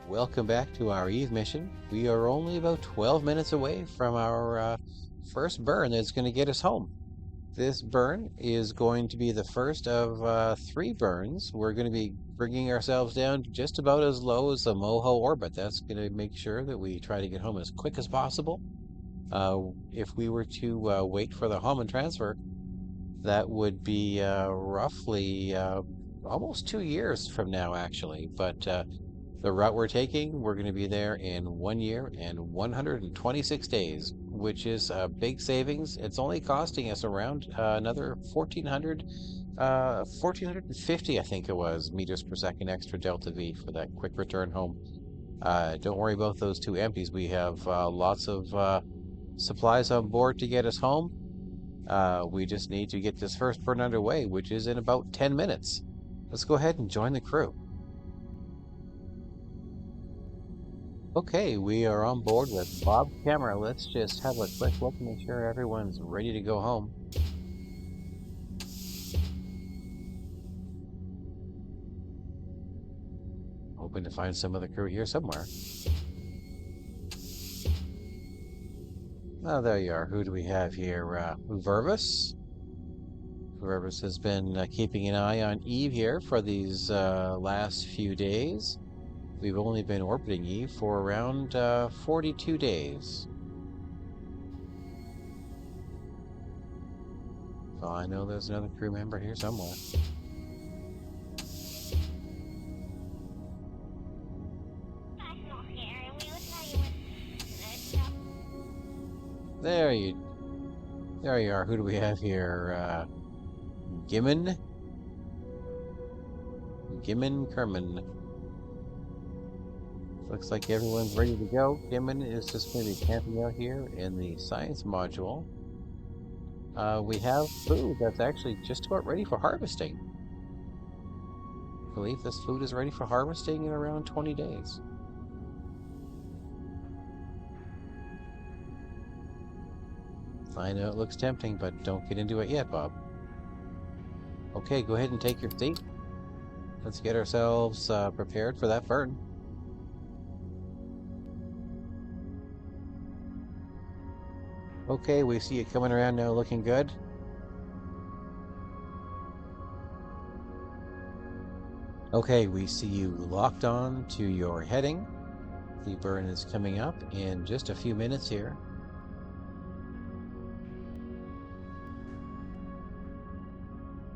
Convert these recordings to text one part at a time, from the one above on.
Welcome back to our Eve mission. We are only about 12 minutes away from our first burn that's going to get us home. This burn is going to be the first of 3 burns. We're going to be bringing ourselves down just about as low as the Moho orbit. That's going to make sure that we try to get home as quick as possible. If we were to wait for the Hohmann transfer, that would be roughly almost 2 years from now, actually. But the route we're taking, we're going to be there in 1 year and 126 days, which is a big savings. It's only costing us around another 1450, I think it was, meters per second extra delta V for that quick return home. Don't worry about those 2 empties. We have lots of supplies on board to get us home. We just need to get this first burn underway, which is in about 10 minutes. Let's go ahead and join the crew. Okay, we are on board with Bob's camera. Let's just have a quick look and make sure everyone's ready to go home. Hoping to find some of the crew here somewhere. Oh, there you are. Who do we have here? Verbus. Verbus has been keeping an eye on Eve here for these last few days. We've only been orbiting Eve for around 42 days. So I know there's another crew member here somewhere. There you are. Who do we have here? Gimmon Kerman. Looks like everyone's ready to go. Gimmon is just going to be camping out here in the science module. We have food that's actually just about ready for harvesting. I believe this food is ready for harvesting in around 20 days. I know it looks tempting, but don't get into it yet, Bob. Okay, go ahead and take your seat. Let's get ourselves prepared for that burn. Okay, we see it coming around now, looking good. Okay, we see you locked on to your heading. The burn is coming up in just a few minutes here.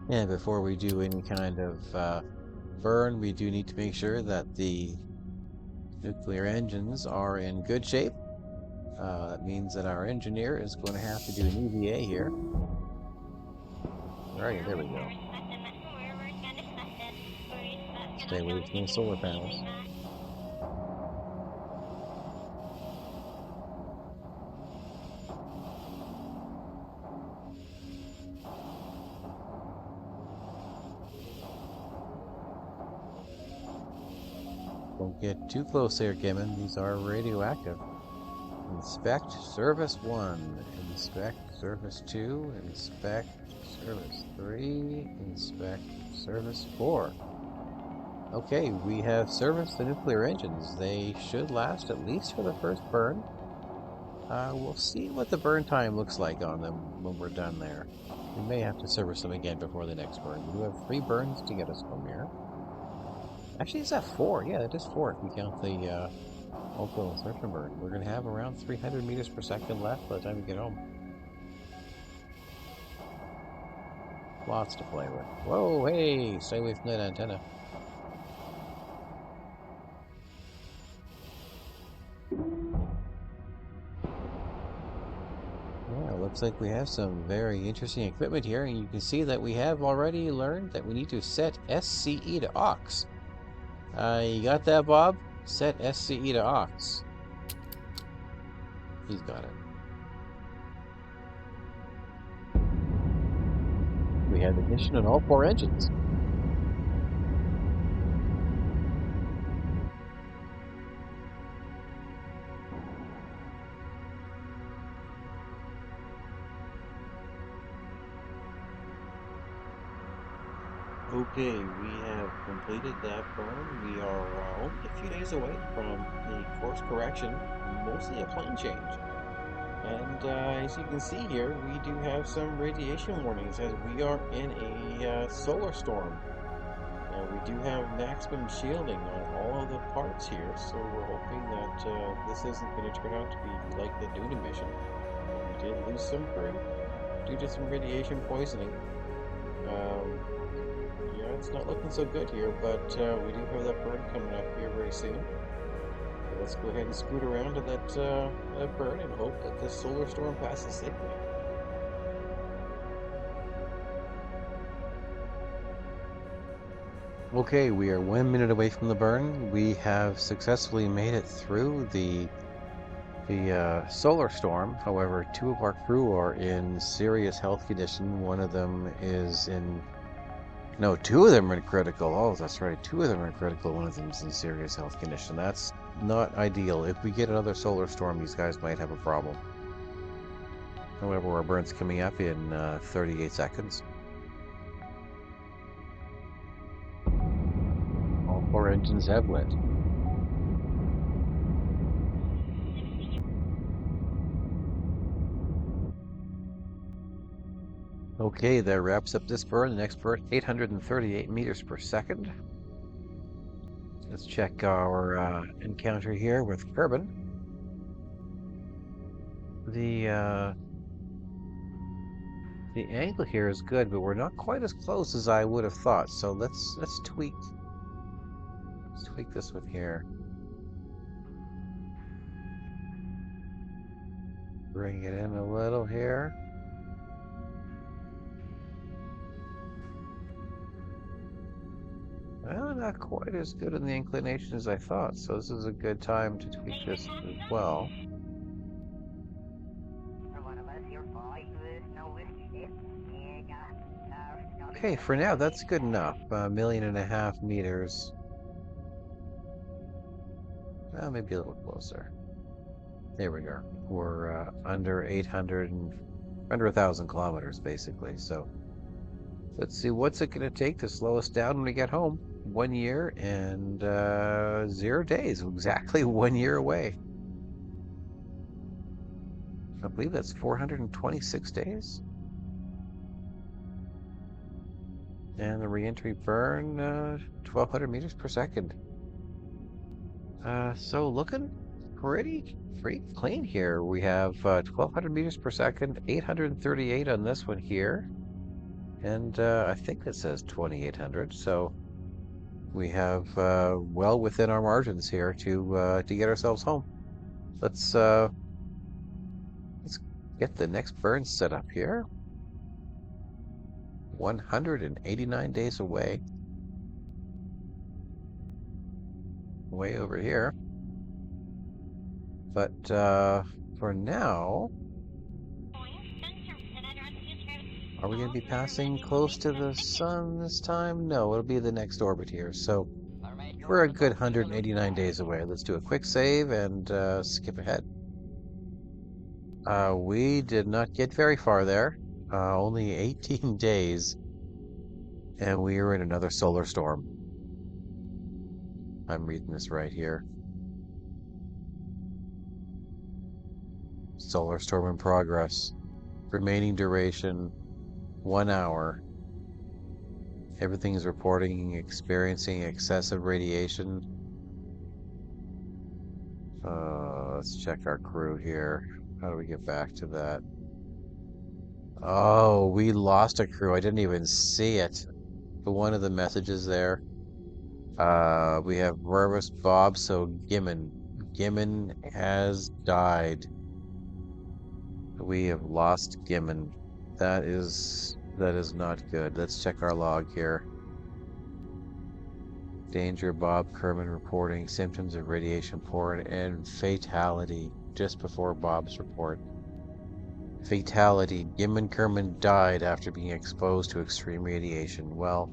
And before we do any kind of burn, we do need to make sure that the nuclear engines are in good shape. That means that our engineer is going to have to do an EVA here. Alright, there we go. Stay away from the solar panels. Don't get too close there, Gimmon. These are radioactive. Inspect Service 1. Inspect Service 2. Inspect Service 3. Inspect Service 4. Okay, we have serviced the nuclear engines. They should last at least for the first burn. We'll see what the burn time looks like on them when we're done there. We may have to service them again before the next burn. We do have 3 burns to get us home here. Actually, is that 4? Yeah, it is 4 if we count the ultra insertion burn. We're going to have around 300 meters per second left by the time we get home. Lots to play with. Whoa, hey, stay away from that antenna. Yeah, looks like we have some very interesting equipment here, and you can see that we have already learned that we need to set SCE to aux. You got that, Bob? Set SCE to aux. He's got it. We have ignition on all 4 engines. Okay, we have completed that burn. We are only a few days away from a course correction, mostly a plane change. And as you can see here, we do have some radiation warnings as we are in a solar storm. We do have maximum shielding on all of the parts here, so we're hoping that this isn't going to turn out to be like the Duna mission. We did lose some crew due to some radiation poisoning. Um, yeah, it's not looking so good here, but we do have that burn coming up here very soon. Let's go ahead and scoot around to that burn and hope that this solar storm passes safely. Okay, we are 1 minute away from the burn. We have successfully made it through the solar storm. However, two of our crew are in serious health condition. One of them is in No, two of them are in critical. Oh, that's right. Two of them are in critical. One of them's in serious health condition. That's not ideal. If we get another solar storm, these guys might have a problem. However, our burn's coming up in 38 seconds. All four engines have lit. Okay, that wraps up this burn. The next burn, 838 meters per second. Let's check our encounter here with Kerbin. The the angle here is good, but we're not quite as close as I would have thought. So let's tweak this one here. Bring it in a little here. Well, not quite as good in the inclination as I thought, so this is a good time to tweak this as well. Okay, for now, that's good enough. 1.5 million meters. Well, maybe a little closer. There we go. We're under 800 and under 1,000 kilometers, basically. So let's see, what's it going to take to slow us down when we get home? 1 year and 0 days, exactly 1 year away. I believe that's 426 days. And the re-entry burn, 1,200 meters per second. So looking pretty clean here. We have 1,200 meters per second, 838 on this one here. And I think it says 2,800. So we have well within our margins here to get ourselves home. Let's get the next burn set up here. 189 days away. Way over here. But for now, are we going to be passing close to the sun this time? No, it'll be the next orbit here. So we're a good 189 days away. Let's do a quick save and skip ahead. We did not get very far there. Only 18 days. And we are in another solar storm. I'm reading this right here. Solar storm in progress. Remaining duration, 1 hour. Everything is experiencing excessive radiation. Let's check our crew here. How do we get back to that? Oh, we lost a crew. I didn't even see it. But one of the messages there. We have Vervis Bob, so Gimmon. Gimmon has died. We have lost Gimmon. That is not good. Let's check our log here. Danger, Bob Kerman reporting symptoms of radiation poisoning and fatality just before Bob's report. Fatality. Gimmon Kerman died after being exposed to extreme radiation. Well,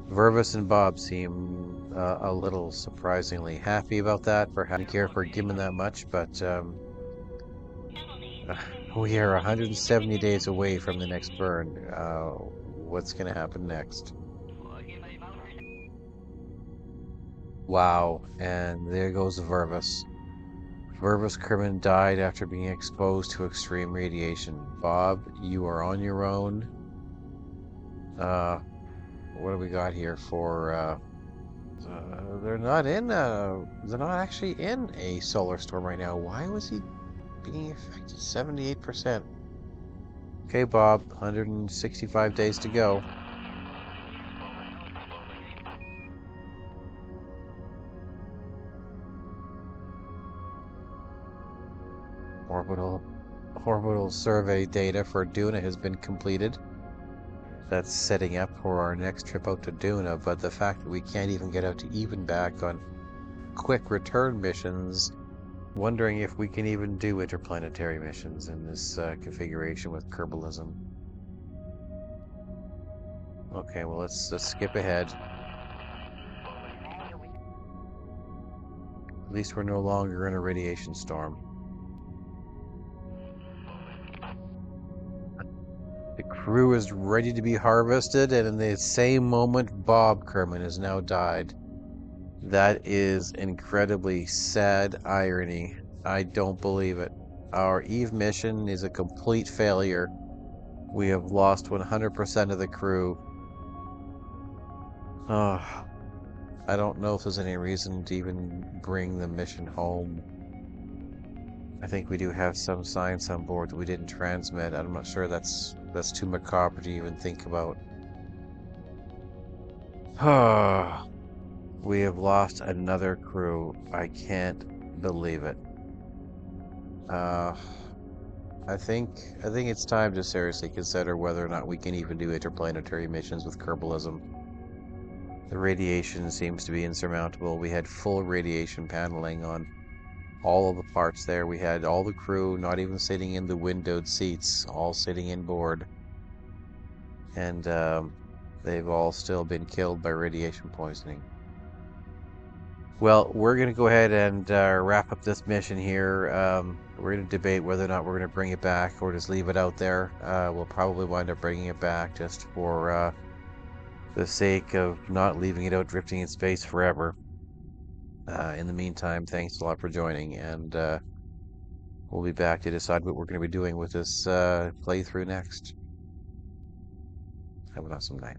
Vervis and Bob seem a little surprisingly happy about that for having to care for Gimmon that much, but we are 170 days away from the next burn. what's going to happen next. Wow, and there goes Vervis. Vervis Kerman died after being exposed to extreme radiation. Bob, you are on your own. Uh, what do we got here for they're not actually in a solar storm right now. Why was he being affected? 78%. Okay, Bob, 165 days to go. Orbital orbital survey data for Duna has been completed. That's setting up for our next trip out to Duna, but the fact that we can't even get out to Evenback on quick return missions, wondering if we can even do interplanetary missions in this configuration with Kerbalism. Okay, well let's skip ahead. At least we're no longer in a radiation storm. The crew is ready to be harvested, and in the same moment, Bob Kerman has now died. That is incredibly sad irony. I don't believe it. Our Eve mission is a complete failure. We have lost 100% of the crew. Oh, I don't know if there's any reason to even bring the mission home. I think we do have some science on board that we didn't transmit. I'm not sure that's too macabre to even think about. We have lost another crew. I can't believe it. Uh, I think it's time to seriously consider whether or not we can even do interplanetary missions with Kerbalism. The radiation seems to be insurmountable. We had full radiation paneling on all of the parts there. We had all the crew not even sitting in the windowed seats, all sitting inboard. And they've all still been killed by radiation poisoning. Well, we're going to go ahead and wrap up this mission here. We're going to debate whether or not we're going to bring it back or just leave it out there. We'll probably wind up bringing it back just for the sake of not leaving it out drifting in space forever. In the meantime, thanks a lot for joining, and we'll be back to decide what we're going to be doing with this playthrough next. Have an awesome night.